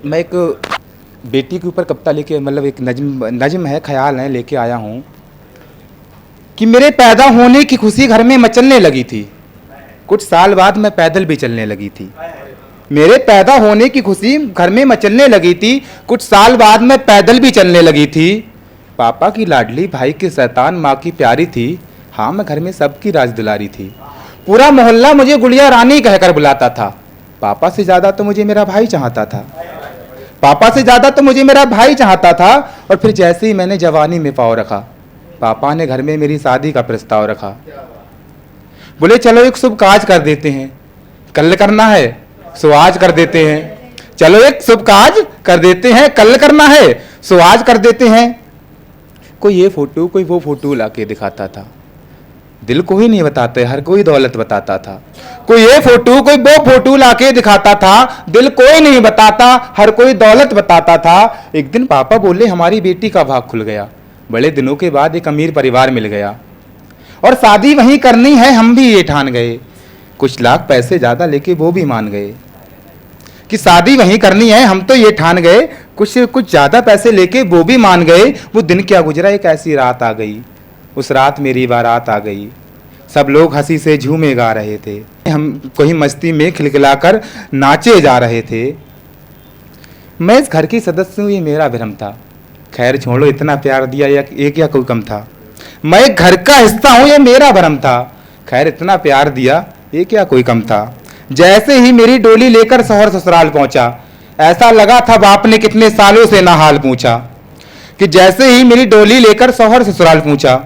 मैं एक बेटी के ऊपर कविता लेके मतलब एक नज्म है, ख्याल है, लेके आया हूँ कि मेरे पैदा होने की खुशी घर में मचलने लगी थी, कुछ साल बाद मैं पैदल भी चलने लगी थी। मेरे पैदा होने की खुशी घर में मचलने लगी थी, कुछ साल बाद मैं पैदल भी चलने लगी थी। पापा की लाडली, भाई की शैतान, माँ की प्यारी थी। हाँ, मैं घर में सबकी राज दुलारी थी। पूरा मोहल्ला मुझे गुड़िया रानी कहकर बुलाता था। पापा से ज्यादा तो मुझे मेरा भाई चाहता था। पापा से ज्यादा तो मुझे मेरा भाई चाहता था। और फिर जैसे ही मैंने जवानी में पाँव रखा, पापा ने घर में मेरी शादी का प्रस्ताव रखा। बोले चलो एक शुभ काज कर देते हैं, कल करना है सो आज कर देते हैं। चलो एक शुभ काज कर देते हैं, कल करना है सो आज कर देते हैं। कोई ये फोटो कोई वो फोटो लाके दिखाता था, दिल को ही नहीं बताते, हर कोई दौलत बताता था। कोई ये फोटो कोई वो फोटो लाके दिखाता था, दिल कोई नहीं बताता, हर कोई दौलत बताता था। एक दिन पापा बोले हमारी बेटी का भाग खुल गया, बड़े दिनों के बाद एक अमीर परिवार मिल गया और शादी वहीं करनी है, हम भी ये ठान गए। कुछ लाख पैसे ज्यादा लेके वो भी मान गए कि शादी वहीं करनी है, हम तो ये ठान गए। कुछ ज्यादा पैसे लेके वो भी मान गए। वो दिन क्या गुजरा, एक ऐसी रात आ गई, उस रात मेरी बारात आ गई। सब लोग हंसी से झूमे गा रहे थे, हम कोई मस्ती में खिलखिलाकर नाचे जा रहे थे। मैं इस घर की सदस्य हूँ, ये मेरा भ्रम था। खैर छोड़ो, इतना प्यार दिया या ये क्या कोई कम था। मैं एक घर का हिस्सा हूँ, ये मेरा भ्रम था। खैर इतना प्यार दिया, ये क्या कोई कम था। जैसे ही मेरी डोली लेकर शौहर ससुराल पहुंचा, ऐसा लगा था बाप ने कितने सालों से ना हाल पूछा। कि जैसे ही मेरी डोली लेकर शौहर ससुराल पहुंचा,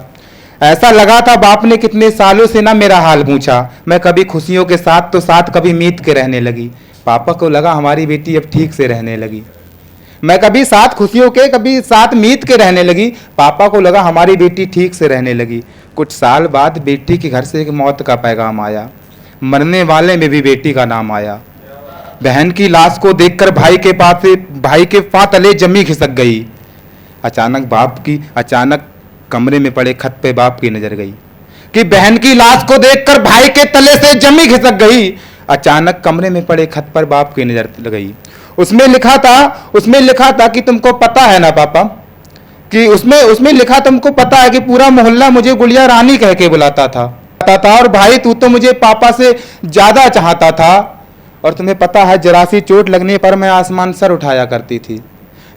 ऐसा लगा था बाप ने कितने सालों से ना मेरा हाल पूछा। मैं कभी खुशियों के साथ तो साथ कभी मीत के रहने लगी। पापा को लगा हमारी बेटी अब ठीक से रहने लगी। मैं कभी साथ खुशियों के कभी साथ मीत के रहने लगी। पापा को लगा हमारी बेटी ठीक से रहने लगी। कुछ साल बाद बेटी के घर से एक मौत का पैगाम आया, मरने वाले में भी बेटी का नाम आया। बहन की लाश को देखकर भाई के पांव तले जमी खिसक गई। अचानक कमरे में पड़े खत पे बाप की नजर गई कि बहन की लाश को देखकर भाई के तले से जमी खिसक गई। अचानक कमरे में पड़े खत पर बाप की नजर गई। उसमें लिखा था कि तुमको पता है ना पापा, कि उसमें लिखा तुमको पता है कि पूरा मोहल्ला मुझे गुड़िया रानी कह के बुलाता था। और भाई तू तो मुझे पापा से ज्यादा चाहता था। और तुम्हें पता है जरा सी चोट लगने पर मैं आसमान सर उठाया करती थी।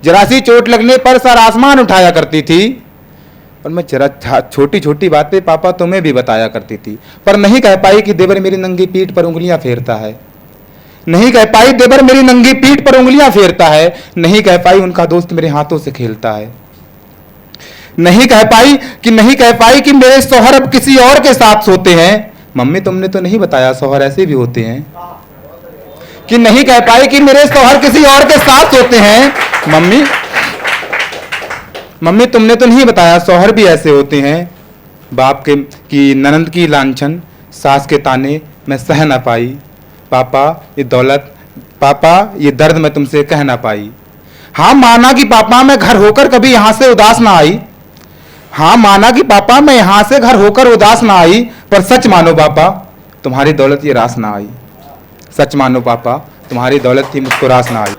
जरा सी चोट लगने पर सर आसमान उठाया करती थी। और मैं जरा छोटी छोटी बातें पापा तुम्हें भी बताया करती थी, पर नहीं कह पाई कि देवर मेरी नंगी पीठ पर उंगलियां फेरता है। नहीं कह पाई देवर मेरी नंगी पीठ पर उंगलियां फेरता है। नहीं कह पाई उनका दोस्त मेरे हाथों से खेलता है। नहीं कह पाई कि मेरे शौहर अब किसी और के साथ सोते हैं। मम्मी तुमने तो नहीं बताया शौहर ऐसे भी होते हैं। कि नहीं कह पाई कि मेरे शौहर किसी और के साथ सोते हैं। मम्मी तुमने तो नहीं बताया शौहर भी ऐसे होते हैं। बाप के की ननंद की लांछन, सास के ताने मैं सह ना पाई। पापा ये दर्द मैं तुमसे कह ना पाई। हाँ माना कि पापा मैं घर होकर कभी यहाँ से उदास ना आई। हाँ माना कि पापा मैं यहाँ से घर होकर उदास ना आई, पर सच मानो पापा तुम्हारी दौलत ये रास ना आई। सच मानो पापा तुम्हारी दौलत थी मुझको रास ना आई।